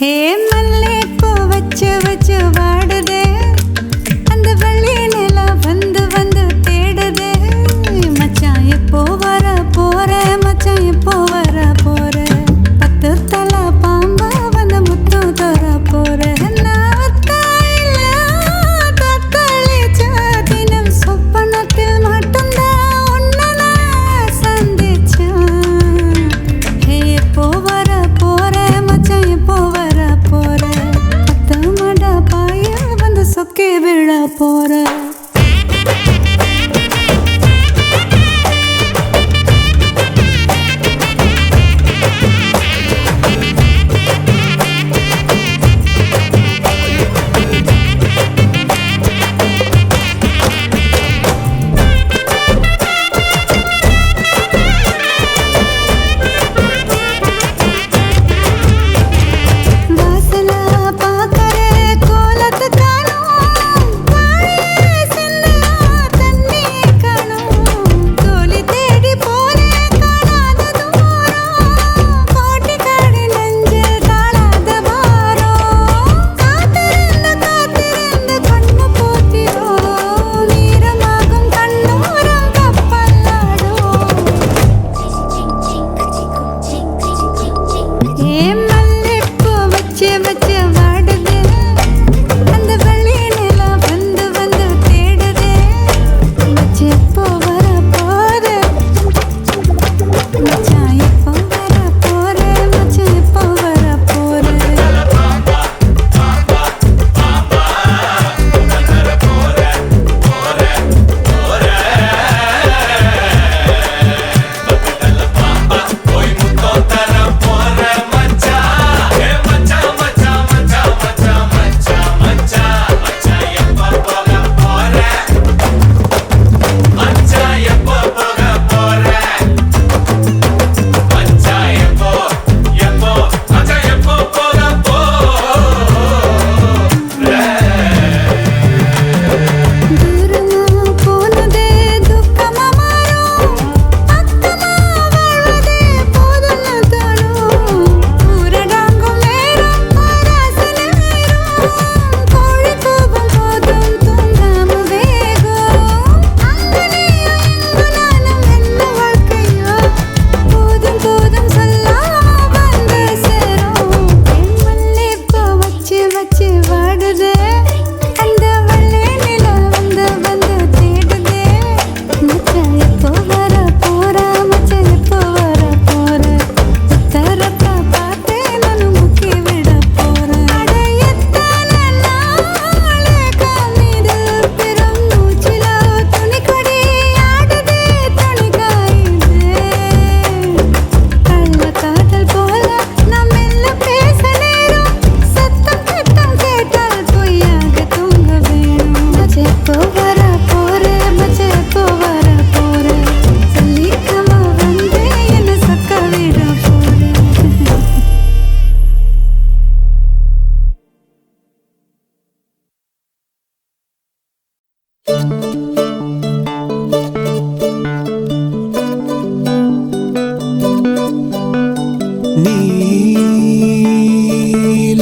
ஹே மல்லே பூ வச்சு வச்சு வாடுதே, அந்த வெள்ளி நிலா வந்து வந்து தேடுதே. மச்சான் எப்போ வர போற, மச்சான் எப்போ வர போற, 10 தலை பாம்பா வந்து முத்து தர போற. சொப்பனத்தில் மட்டும்தான் உன்னை நான் சந்திச்சேன். ஹே எப்போ வர போற, மச்சான் எப்போ வர போற, 10 மட பாய வந்து சொக்கி விழ போற.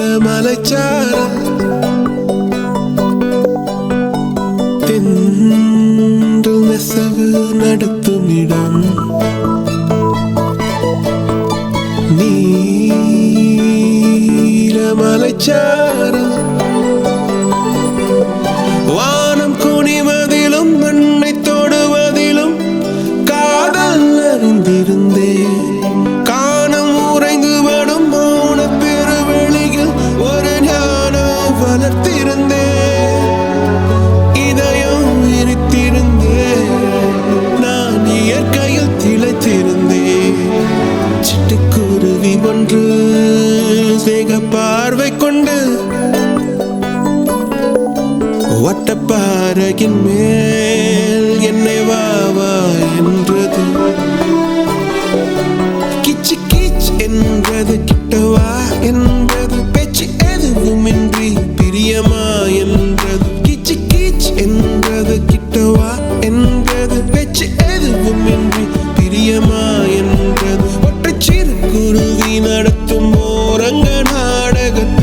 நீலமலைச்சாரல் தென்றல் நெசவு நடத்துமிடம், நீலமலைச்சாரல் வானம் குனிவதிலும் மண்ணை தொடுவதிலும் காதல் அறிந்திருந்தேன். காணம் உறைந்து வடும் மௌன பெருவெளியில் ஒரு ஞானம் வளர்த்திருந்தேன். இதயம் விரித்திருந்தேன், நான் இயற்கையில் திளைத்திருந்தேன். சிட்டுக்குருவி ஒன்று வேக பார்வை கொண்டு வட்டப்பாறையின் மேல் என்னை வா வா என்றது. கிச்சு கீச் என்றது, கிட்டவா என்றது, பேச்சு எதுவுமின்றி பிரியமா என்றது. கிச்சு கீச் என்றது, கிட்டவா என்றது, பேச்சு எதுவுமின்றி பிரியமா என்றது. ஒற்றை சிறு குருவி நடத்தும் ஓரங்க நாடகத்தில்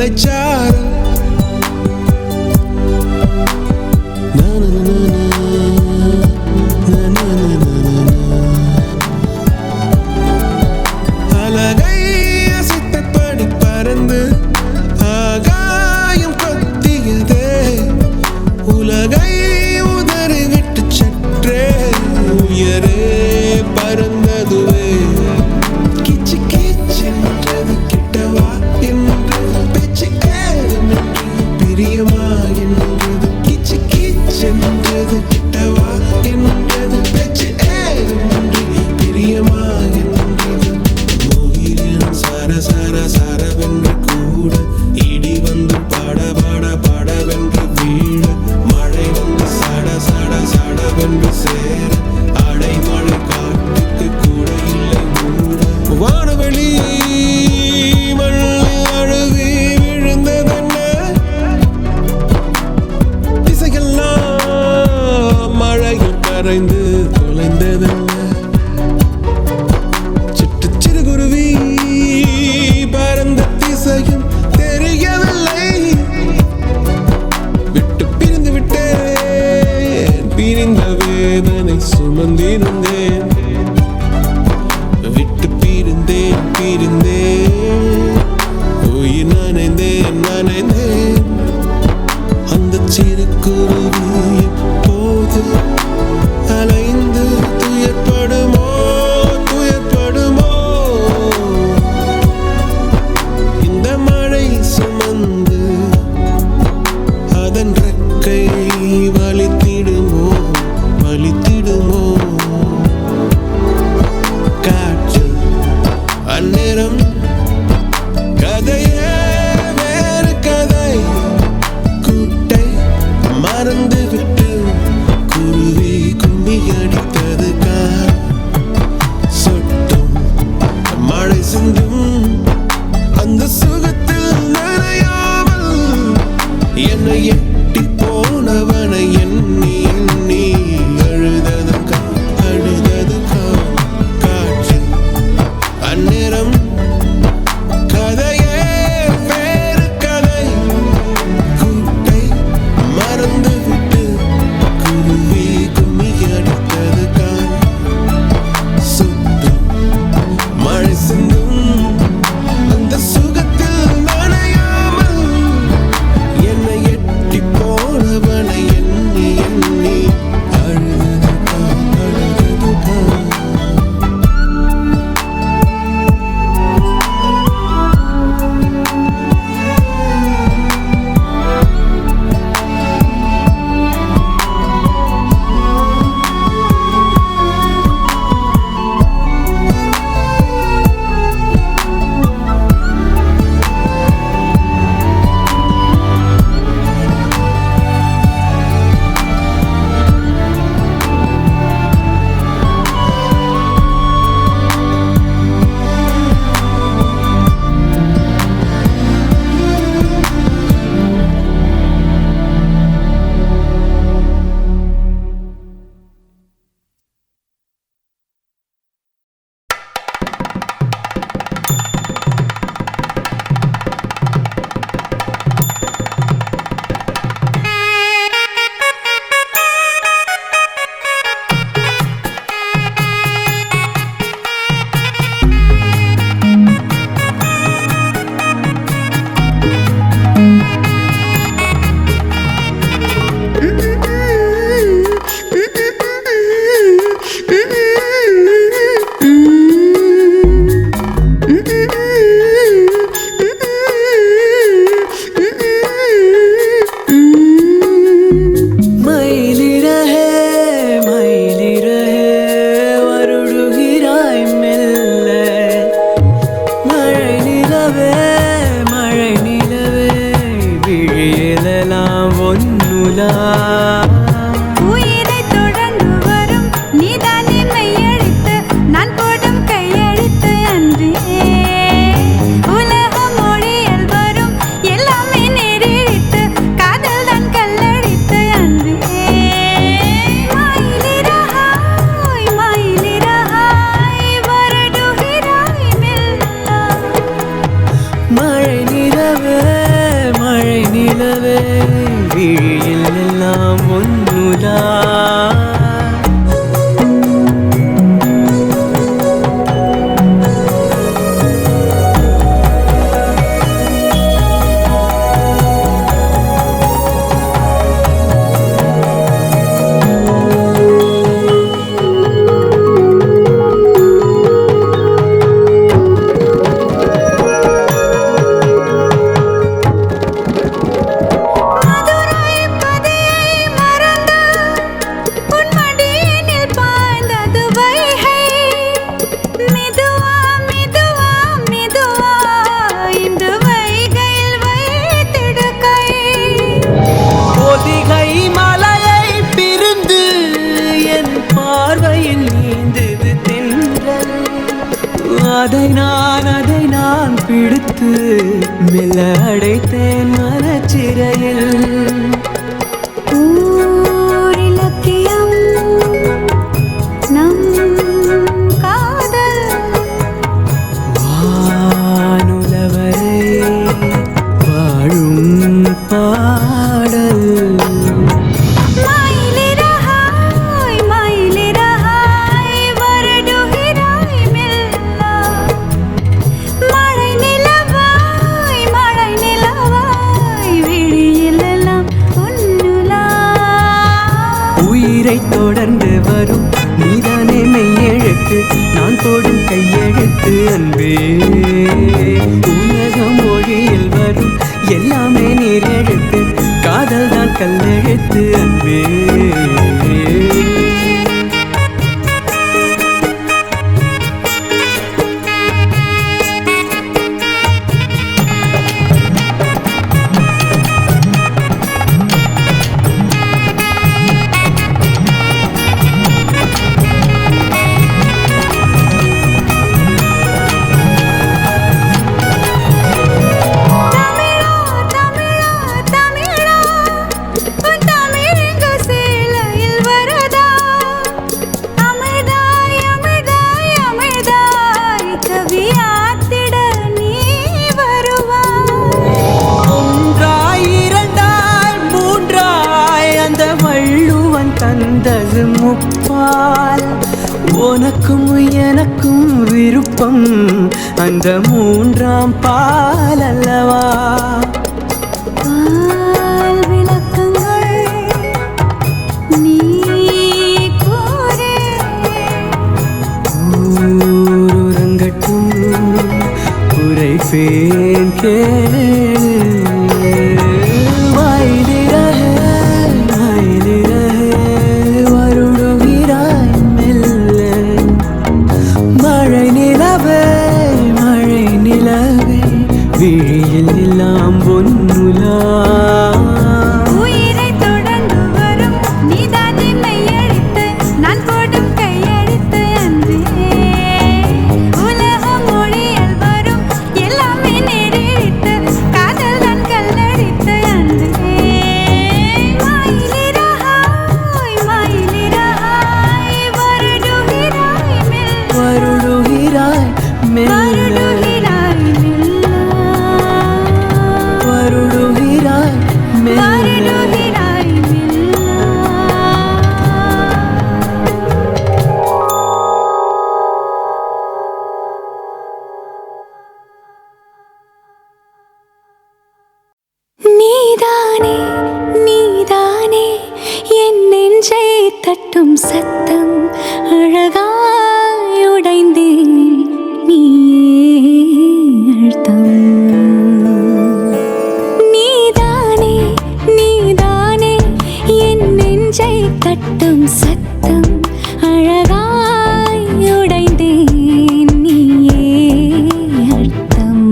மலைச்சாரல் அலகை அசைத்தபடி பறந்து ஆகாயம் கொத்தியதே உலகை உதறி விட்டு சற்றே உயரே பறந்ததுவே கிச்சு கிச்சென்றது கிட்டவா என்றது பேச்சு ஏதுமின்றி பிரியமா என்றது கிச்சு கிச்சென்றது கிட்டவா என்றது பேச்சு ஏதுமின்றி பிரியமா என்றது மூகிலின் சர சர சரவென்று கூட இடி வந்து பாட பாட பாடவென்று வீழ மழை வந்து சட சட சடவென்று சேர அடைமழை காட்டுக்கு கூட இல்லை மூட வானவெளி மண்ணில் அழுவி விழுந்ததென்ன திசையெல்லாம் மழையில் கரைந்து தொலைந்ததென்ன சிட்டு சிறுகுருவி பறந்த திசையும் தெரியவில்லை விட்டு பிரிந்து விட்டேன் பிரிந்த வேதனை சுமந்திருந்தேன் விட்டு பிரிந்தேன் பிரிந்தேன் உயிர் நனைந்தேன் நனைந்தேன் அந்த சிறு குருவி எப்போது அலைந்து துயர்படுமோ துயர்படுமோ இந்த மழை சுமந்து அதன் ரெக்கை வலித்திடுமோ வலித்திடுமோ காற்று அந்நேரம் கதையே வேறு கதை கூட்டை மறந்து விட்டு குருவி கும்மி அடித்தது கார் சொட்டும் மழை சிந்தும் அந்த சுகத்தில் நனையாமல் என்னை எட்டி போனவனை எண்ணி எண்ணி அழுதது காற்று அந்நேரம் அதை நான் பிடித்து மெல்ல அடைத்தேன் மனச்சிறையில். ஊரிலக்கியம் நம் காதல் வானுலவரை வாழும் பாடல். உயிரை தொடர்ந்து வரும் நீதானே மெய்யெழுத்து, நான் போடும் கையெழுத்து அன்பே. உலகம் மொழியில் வரும் எல்லாமே நீர் எழுத்து, காதல் தான் கல்லெழுத்து அன்பே. தந்தது முப்பால், உனக்கும் எனக்கும் விருப்பம் அந்த மூன்றாம் பால் அல்லவா. பால் விளக்கங்கள் நீ கூறே, ஊருறங்கட்டும் உரைப்பேன் கேளு. விழியில் எல்லாம் பொன்னுலா. உயிரை தொடர்ந்து வரும் நீதானே மெய்யெழுத்து, நான் போடும் கையெழுத்து அன்பே. உலகம் மொழியில் வரும் எல்லாமே நேரெழுத்து, காதல் தான் கல்லெழுத்து அன்பே. மயிலிறகாய் மயிலிறகாய் வருடுகிறாய் மெல்ல, வருடுகிறாய் மெல்ல, நீதானே நீதானே என் நெஞ்சை தட்டும் சத்தம், அழகாய் உடைந்தேன் நீயே அழுத்தம். நீதானே நீதானே என் நெஞ்சை தட்டும் சத்தம், அழகாய் உடைந்தேன் நீயே அழுத்தம்.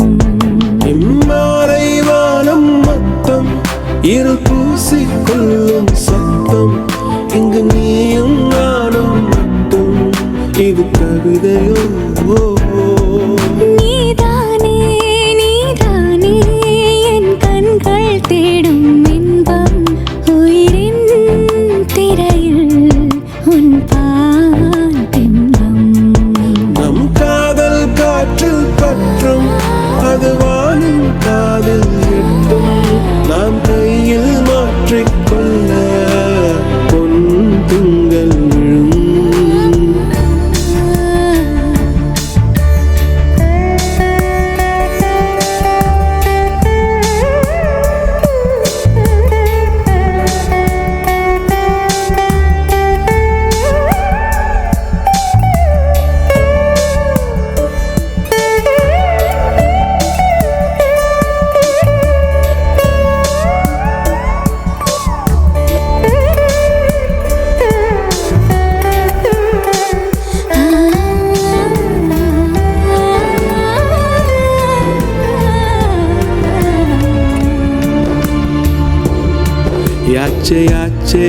இம்மாலை வானம் மொத்தம் இருள் பூசிக்கொள்ளும் சத்தம், இங்கு நீயும் நானும் மட்டும், இது கவிதையோ. நீதானே நீதானே என் கண்கள் தேடும் இன்பம், உயிரின் திரையில் உன் பால் பிம்பம். நம் காதல் காற்றில் பற்றும், அது வானும் காதில் எட்டும், நாம் கையில் மாற்றிக்கொள்ள பொன் திங்கள் விழும். யாச்சே யாச்சே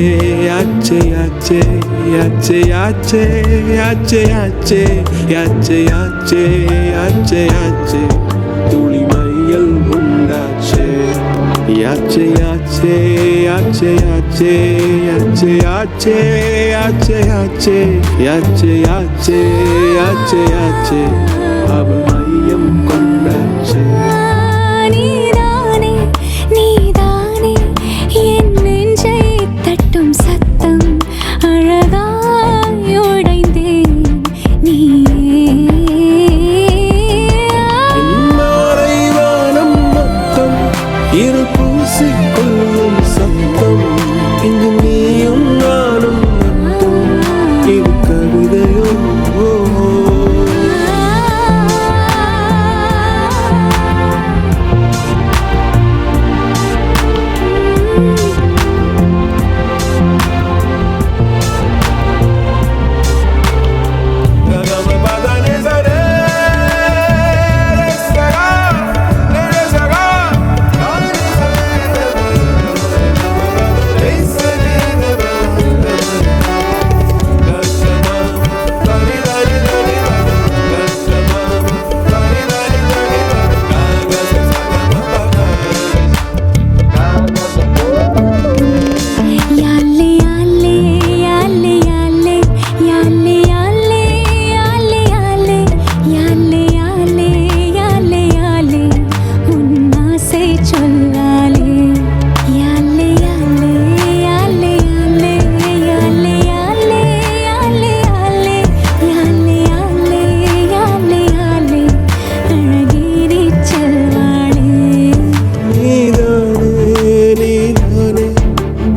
யாச்சே யாச்சே யாச்சே யாச்சே யாச்சே யாச்சே யாச்சே யாச்சே யாச்சே யாச்சே துளி மையல் உண்டாச்சே யாச்சே யாச்சே யாச்சே யாச்சே யாச்சே யாச்சே யாச்சே யாச்சே யாச்சே யாச்சே யாச்சே யாச்சே அவள் மையம் கொண்டாச்சே நீதானே நீதானே என் நெஞ்சை தட்டும் சத்தம் அழகாய் உடைந்தேன் நீயே மாலை வானம் மொத்தம் இரு பூசிக்கொள்ளும் சத்தம் இங்கு நீயும் நானும் மட்டும் இது கவிதையோ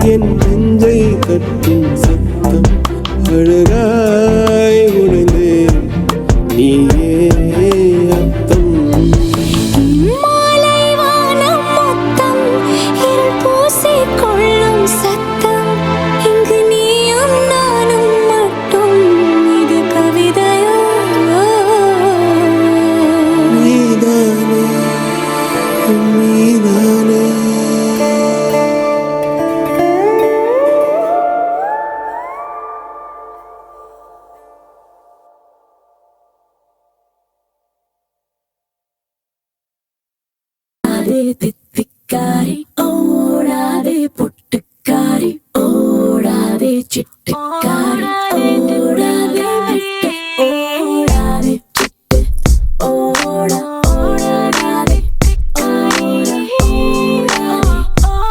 என் நெஞ்சை தட்டும் சத்தம் அழகாய் உடைந்தேன் நீயே அர்த்தம் மாலை வானம் மொத்தம் இருள் பூசிக்கொள்ளும் சத்தம் இங்கு நீயும் நானும் மட்டும் இது கவிதையோ நீதானே நீதானே தித்திக்காரி ஓடாதே பொட்டுக்காரி ஓடாதே சிட்டுக்காரி ஓடாதே விட்டு ஓடாதே சிட்டு ஓடாதே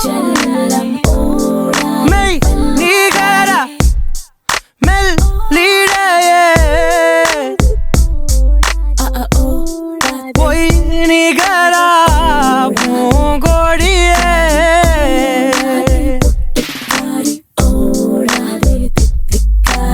செல்லம் மெய் நீகர மெல் லீடையே பொய் நிகரா பூங்கொடியே ஓடாதே தித்திக்காரி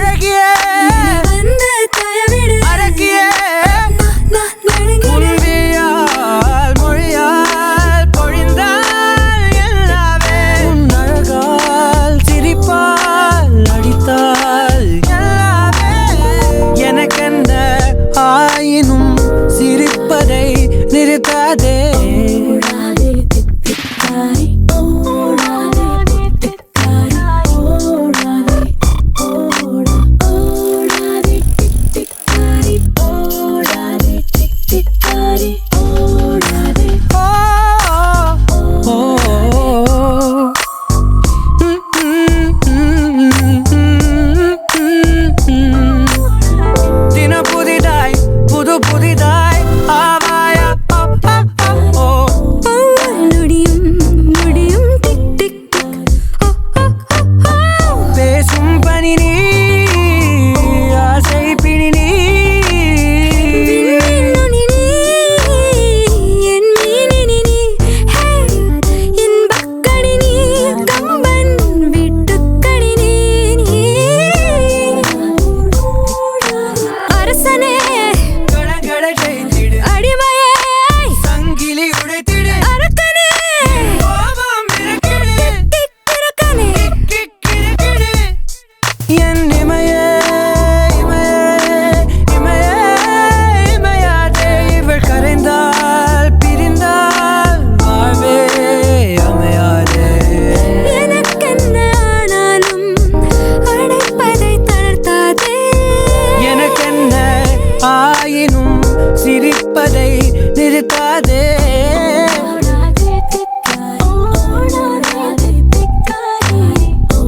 அழகியே வந்து தயவிடு அழகியே நான் நடுங்கிடு மொழியால் பொழிந்தால் எல்லாமே உன் அழகால் சிரிப்பால் அடித்தால் எல்லாமே எனக்கென்ன ஆயினும் சிரிப்பதை நிறுத்தாதே ஓடாதே தித்திக்காரி ஓடாதே தித்திக்காரி ஓடாதே ஓடாதே தித்திக்காரி ஓடாதே தித்திக்காரி ஓடாதே ஓ தின புதிதாய் புதிதாய் ஆவாயா ஓ நொடியும் நொடியும் டிக் டிக் டிக் பேசும் பனி நீ ஆசை பிடி நீ நுனி நீ என் மீனினி நீ என் பக்கடி நீ கம்பன் வீட்டுக்கடி நீ அரசனே கடகட செய்திடு அடிமையே சங்கிலி உடைத்திடு அரக்கனே கோபம் இருக்கிறது தித்திரக்கனே கிக்கிடுகிடு என் இமையே இமையாதே இவள் கரைந்தால் பிரிந்தால் வாழ்வே அமையாதே எனக்கென்ன ஆனாலும் அடைப்பதை தளர்த்தாதே எனக்கென்ன ஆயினும் சிரிப்பதை நிறுத்தாதே ஓடாதே தித்திக்காரி ஓடாதே தித்திக்காரி ஓ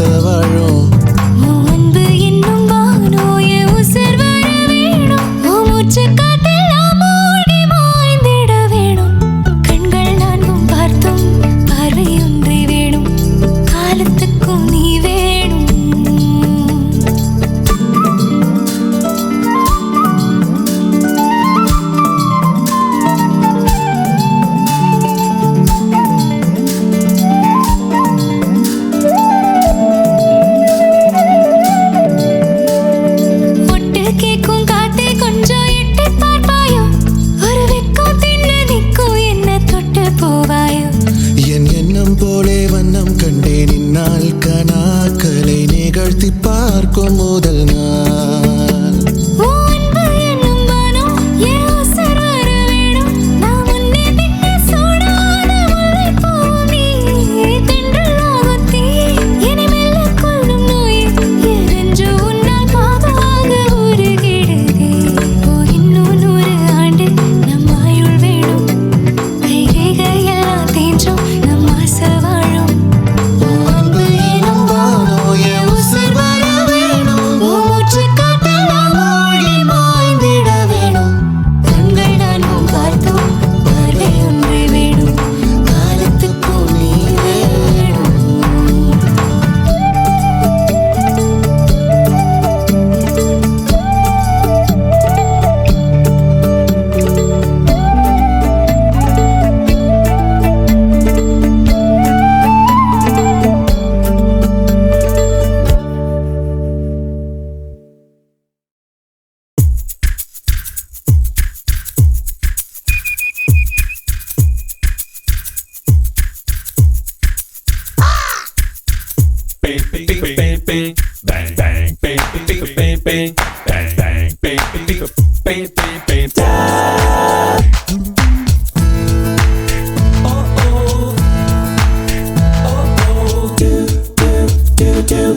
ஆசை வாழும். உன் அன்பு என்னும் வானோய உசிர் வர வேணும். உன் மூச்சு காற்றெல்லாம் மூடி மாய்ந்திட வேணும். கண்கள் நான்கும் பார்த்தும் பார்வை ஒன்றே வேணும். காலத்துக்கும் நீ வேணும். ஒட்டு கேக்கும் காத்தே கொஞ்சம் எட்டி பார்ப்பாயோ? ஒரு வெக்கம் தின்னு நிற்கும் என்ன தொட்டு போவாயோ? என் எண்ணம் போலே வண்ணம் கண்டேன் இந்நாள் கனாக்களை நிகழ்த்தி பார்க்கும் முதல் நாள். உன் அன்பு என்னும் வானம் என் உசிர் வர வேணும். நான் முன்னே பின்னே சூடான முல்லைப்பூவும் நீ. தென்றலாகும் தீ என்னை மெல்ல கொல்லும் நோய். எரிஞ்சு உன்னால் பாவாக உருகிடுதே. ஓ இன்னும் 100 ஆண்டு நம் ஆயுள் வேணும். கைகையெல்லாம் தேஞ்சும் நம் ஆசை வாழும். உன் அன்பு என்னும் வானம் என் உசிர் வர வேணும். உன் மூச்சு காற்றெல்லாம் மூடி மாய்ந்திட வேணும். கண்கள் நான்கும் பார்த்தும் பார்வை ஒன்றே வேணும். காலத்துக்கும் நீ வேணும்.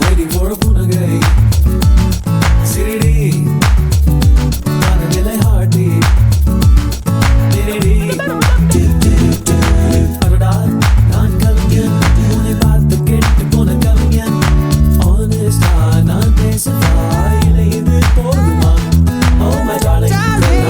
Waiting for a punagay. Siridi, manadile heartbeat. Diridi, arada, naan kaviyan. Unhe baat kettu pona kaviyan. Honest, naan pesava. Ile idu poduma. Oh my darling.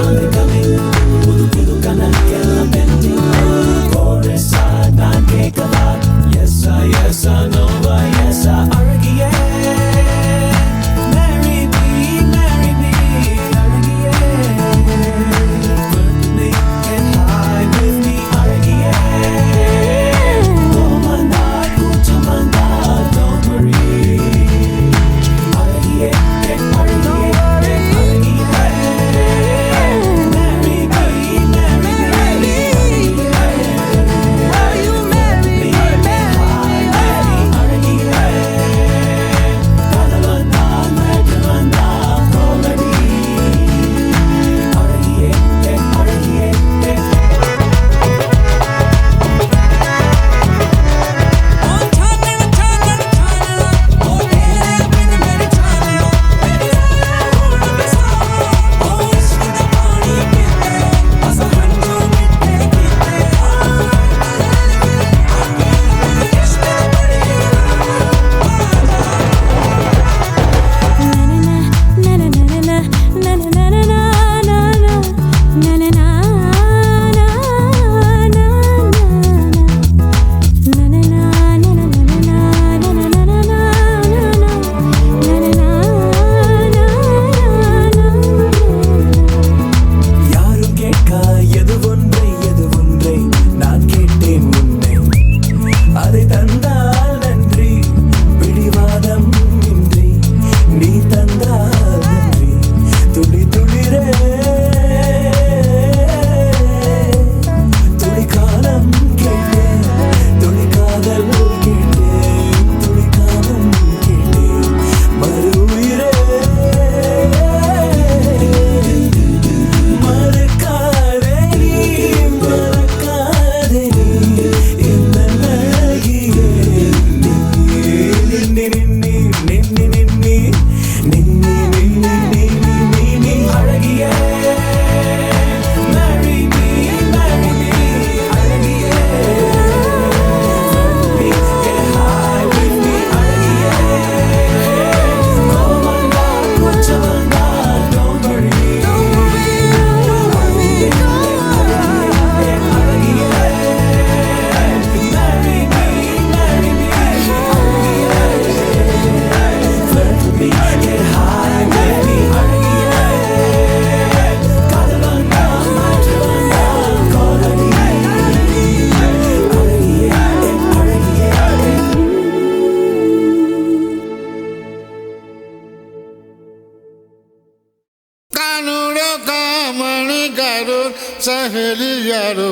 गारो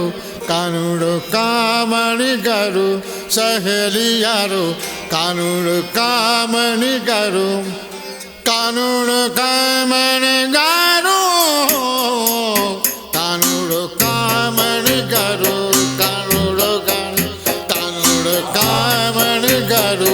कानूर कामणी गारो सहेली यारो कानूर कामणी गारो कानूर कामणी गारो कानूर कामणी गारो कानूर कामणी गारो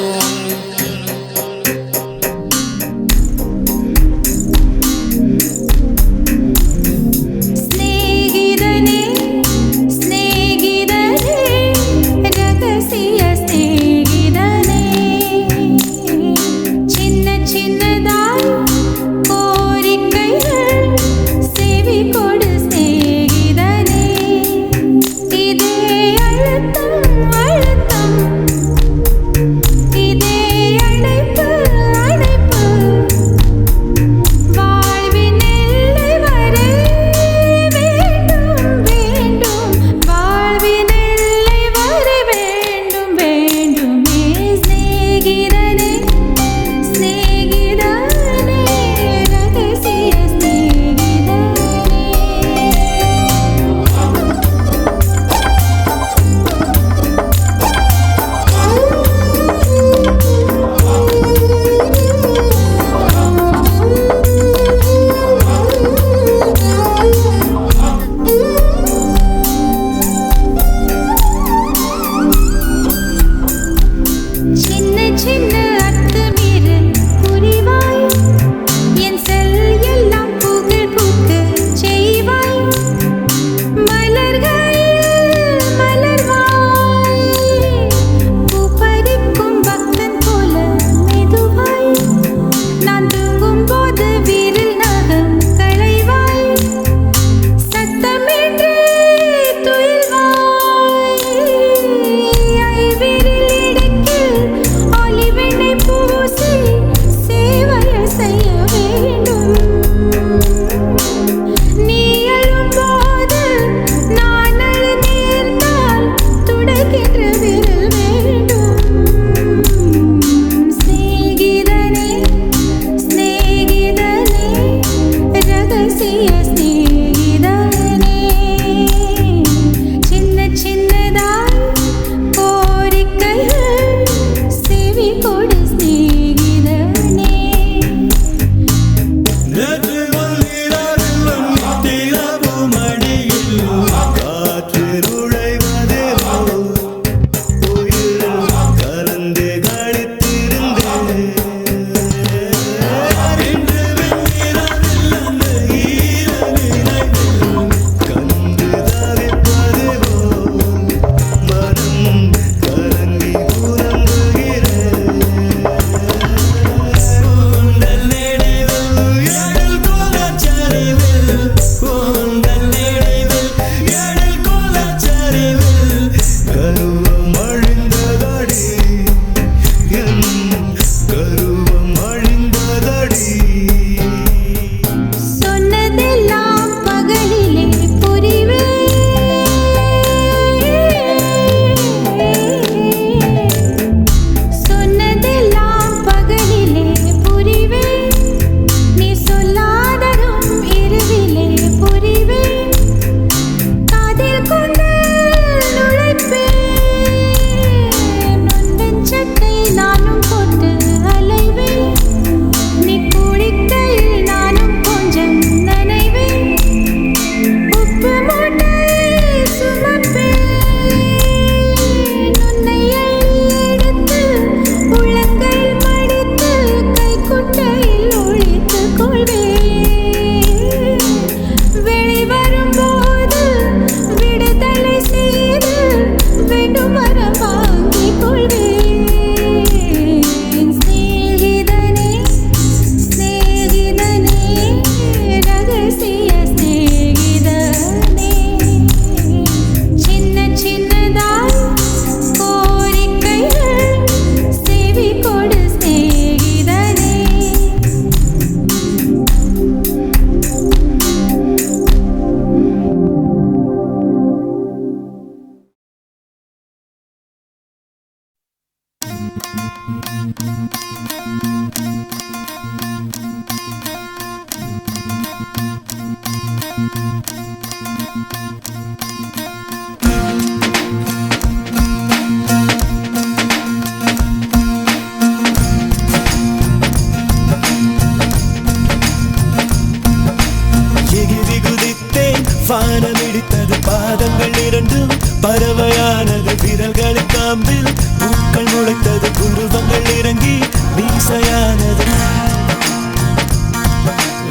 பறவையானது விரல்களின் காம்பில் பூக்கள் முளைத்தது உருவங்கள் இறங்கி மீசையானது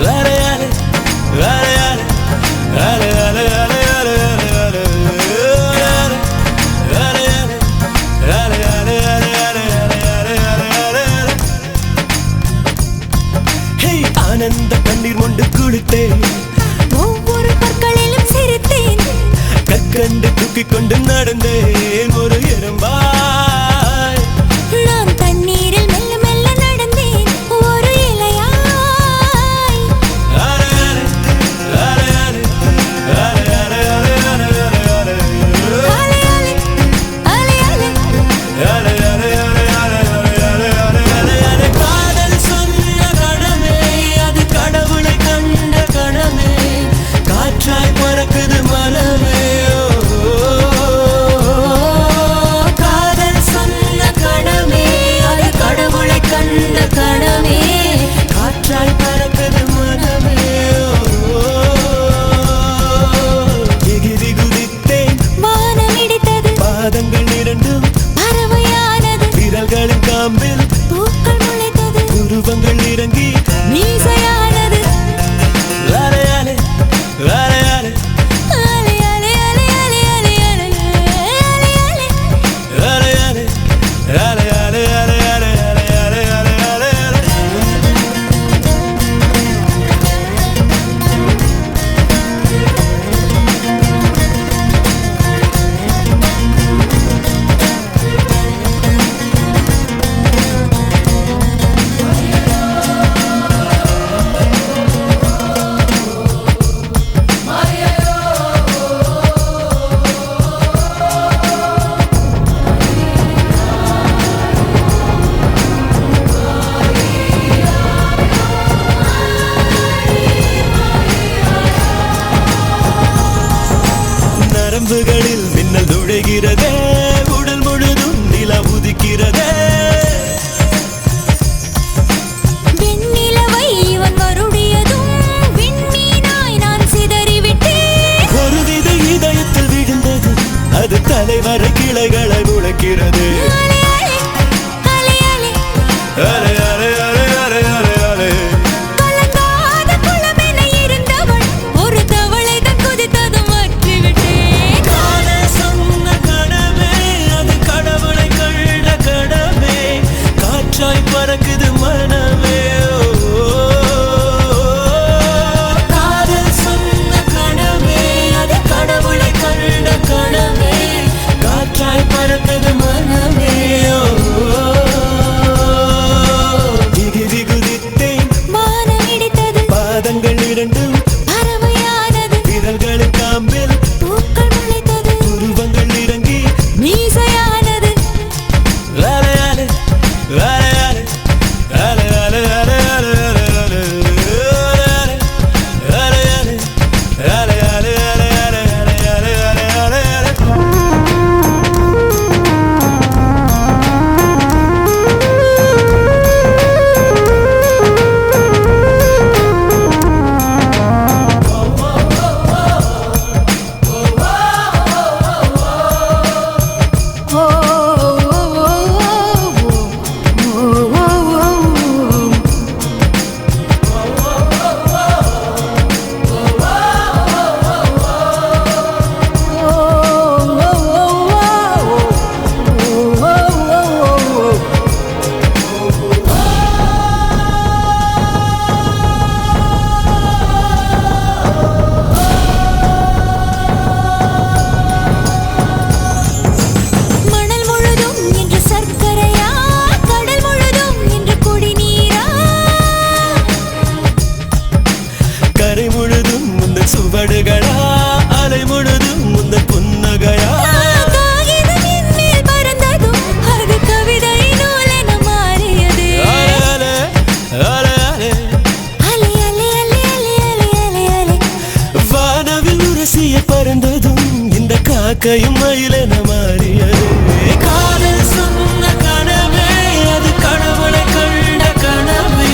அலையாலே அலையாலே அலையாலே அலையாலே ஆனந்த கண்ணீர் கொண்டு குளித்தேன் ஒவ்வொரு பற்களிலும் சிரித்தேன் கற்கண்டு தூக்கிக் கொண்டு நடந்தேன் ஒரு எறும்பாய் நான் தண்ணீரில் மெல்ல மெல்ல நடந்தேன் ஒரு இலையாய் அலையாலே அலையாலே அலையாலே அலையாலே அலையாலே அலையாலே அலையாலே அலையாலே காதல் சொன்ன கணமே அது கடவுளை கண்ட கணமே காற்றாய் பறக்குது மனமே காதல் சொன்ன கணமே அது கடவுளை கண்ட கணமே காற்றாய் பறக்குது மனமே எகிரி குதித்தேன் வானம் இடித்தது பாதங்கள் இரண்டும் பறவையானது விரல்களின் காம்பில் பூக்கள் முளைத்தது உருவங்கள் இறங்கி மீசையானது அலையாலே அலையாலே அலையாலே அலையாலே அலையாலே அலையாலே அலையாலே அலையாலே அலையாலே அலையாலே அலையாலே நரம்புகளில் மின்னல் நுழைகிறதே உடல் முழுதும் நிலா உதிக்கிறதே வெண்ணிலவை இவன் வருடியதும் விண்மீனாய் நான் சிதறிவிட்டேன் ஒருவித இதயத்தில் விழுந்தது அது தலைவரை கிளைகளை முளைக்கிறது அலையாலே அலையாலே அலையாலே அலையாலே அலையாலே கலங்காத குளமென இருந்தவள் ஒரு தவளை தான் குதித்ததும் மாற்றிவிட்டேன் காதல் சொன்ன கணமே அது கடவுளை கண்ட கடமே காற்றாய் பறக்குது மனமே காதல் சொன்ன கணமே அது கடவுளை கண்ட கணமே காற்றாய் பறக்குது மனமே எகிரி குதித்தேன் வானம் இடித்தது பாதங்கள் இரண்டும் பறவையானது விரல்களின் காம்பில் பூக்கள் முளைத்தது உருவங்கள் இறங்கி மீசையானது அலையாலே அலையாலே அலையாலே அலையாலே அலையாலே அலையாலே அலையாலே அலையாலே அலையாலே அலையாலே ஓ ஓ ஓ மணல் முழுதும் இன்று சர்க்கரையா கடல் முழுதும் இன்று குடிநீரா கரை முழுதும் முந்தன் சுவடுகளா அலை முழுதும் முந்தன் புன்னகையா காகிதம் என்மேல் பறந்ததும் அது கவிதை நூலென மாறியது அலையாலே அலையாலே அலை அலை அலை அலை அலை அலை அலை வானவில் உரசிய பறந்ததும் இந்த காக்கையும் மயிலென மாறியது காதல் சொன்ன கணமே அது கடவுளை கண்ட கணமே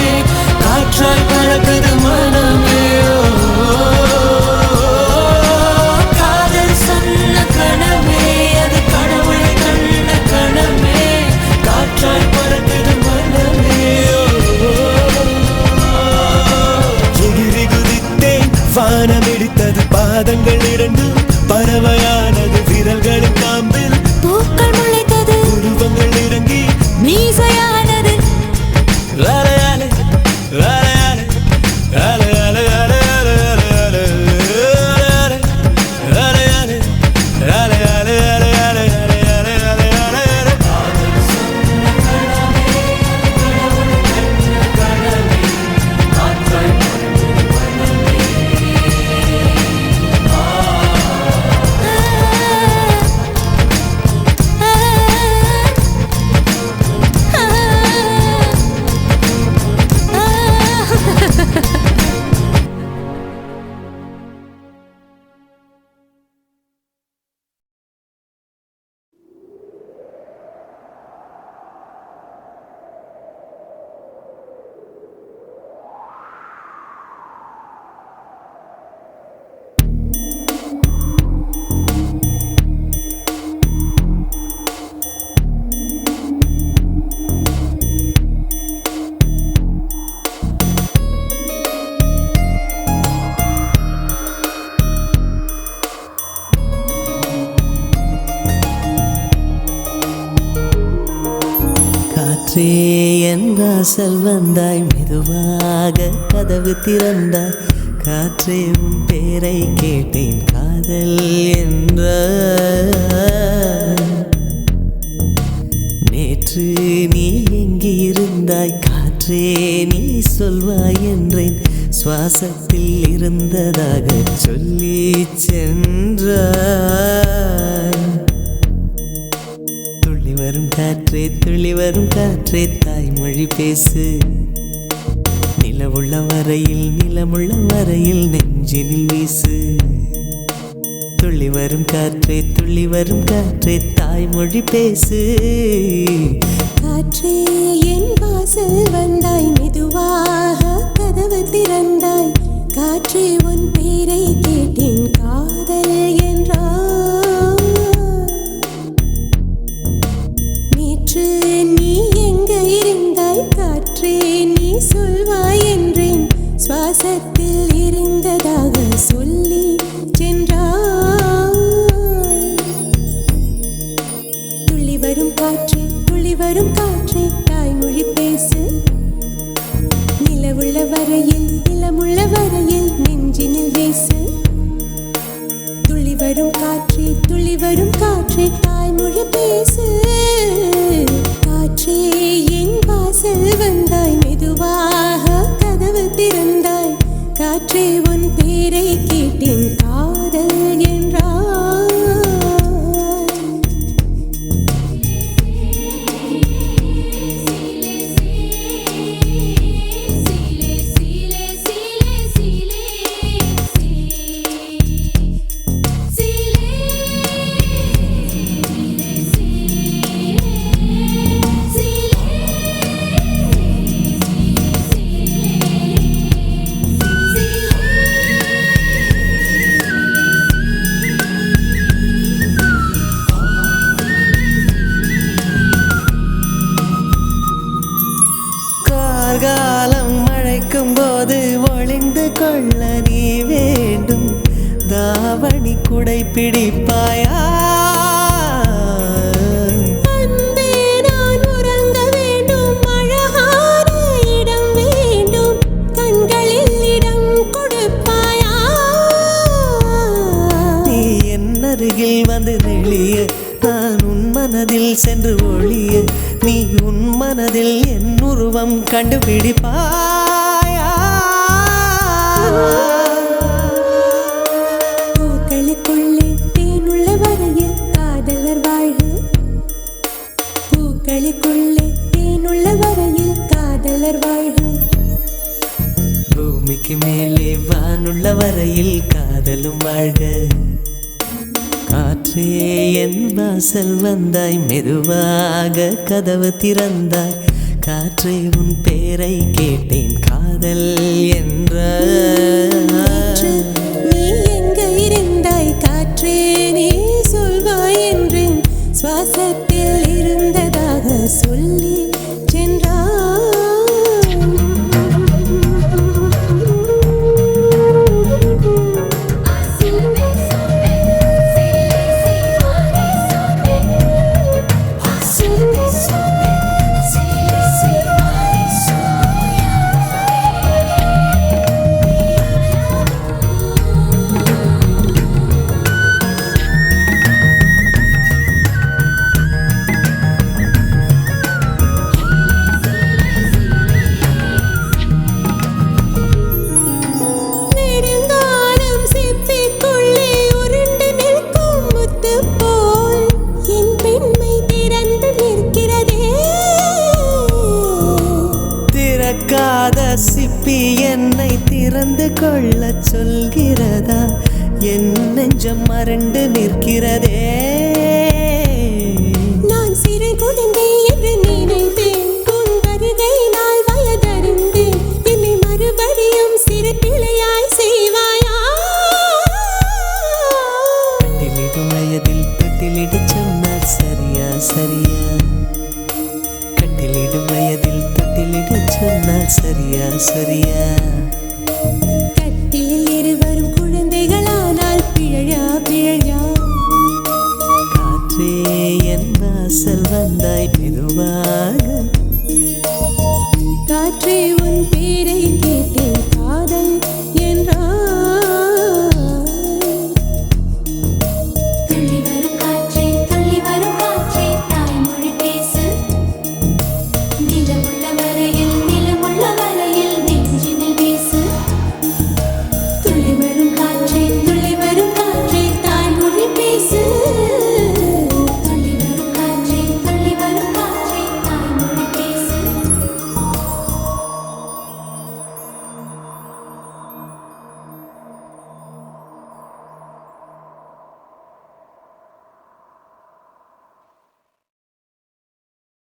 காற்றாய் பறக்குது மனமே காதல் சொன்ன கணமே காற்றே என் வாசல் வந்தாய் மெதுவாக கதவு திறந்தாய் காற்றே உன் பேரை கேட்டேன் காதல் என்ற நேற்று நீ எங்கிருந்தாய் காற்றே நீ சொல்வாய் என்றேன் சுவாசத்தில் இருந்ததாக சொல்லி சென்றாய் துள்ளி வரும் காற்றே தாய்மொழி பேசு நிலமுள்ள வரையில் நெஞ்சினில் வீசு துள்ளி வரும் காற்றே தாய்மொழி பேசு காற்றே என் வாசல் வந்தாய் மெதுவாக கதவு திறந்தாய் காற்றே உன் பேரை கேட்டேன் காதல் என்றாய் நேற்று நீ எங்க இருந்தாய் காற்றே நீ சொல்வாய் என்றேன் சுவாசத்தில் இருந்ததாக சொல்லி சென்றாய் துள்ளி வரும் காற்றே தாய்மொழி பேசு நிலமுள்ள வரையில் நெஞ்சினில் வீசு துள்ளி வரும் காற்றே தாய்மொழி பேசு காற்றே என் வாசல் வந்தாய் மெதுவாக கதவு திறந்தாய் காற்றே உன் பேரை கேட்டேன் காதல் என்றாய் காலம் மழைக்கும் போது ஒளிந்து கொள்ள நீ வேண்டும் தாவணி குடை பிடிப்பாயா அன்பே நான் உறங்க வேண்டும் அழகான இடம் வேண்டும் கண்களில் இடம் கொடுப்பாயா நீ என் அருகில் வந்து நெளிய நான் உன் மனதில் சென்று ஒளிய நீ உன் மனதில் என் உருவம் கண்டுபிடிப்பாயா பூக்களுக்குள்ளே தேனுள்ள வரையில் காதலர் வாழ்க பூக்களுக்குள்ளே தேனுள்ள வரையில் காதலர் வாழ்க பூமிக்கு மேலே வானுள்ள வரையில் காதலும் வாழ்க காற்றே என் வாசல் வந்தாய் மெதுவாக கதவு திறந்தாய் காற்றே உன் பேரை கேட்டேன் காதல் என்ற நீ எங்க இருந்தாய் காற்றே நீ சொல்வாய் என்றேன் சுவாசத்தில் இருந்ததாக சொல்லி சிப்பி என்னை திறந்து கொள்ள சொல்கிறதா என் நெஞ்சம் மறண்டு நிற்கிறதே நான் சிறு குழந்தை என்று நினைத்தேன் உன் வருகையினால் வயதறிந்தேன் என்னை மறுபடியும் சிறு பிள்ளையாய் செய்வாயா கட்டிலிடும் வயதில் தொட்டிலிடு சொன்னால் சரியா கட்டிலிடும் வயதில் தொட்டிலிடு சொன்னால் சரியா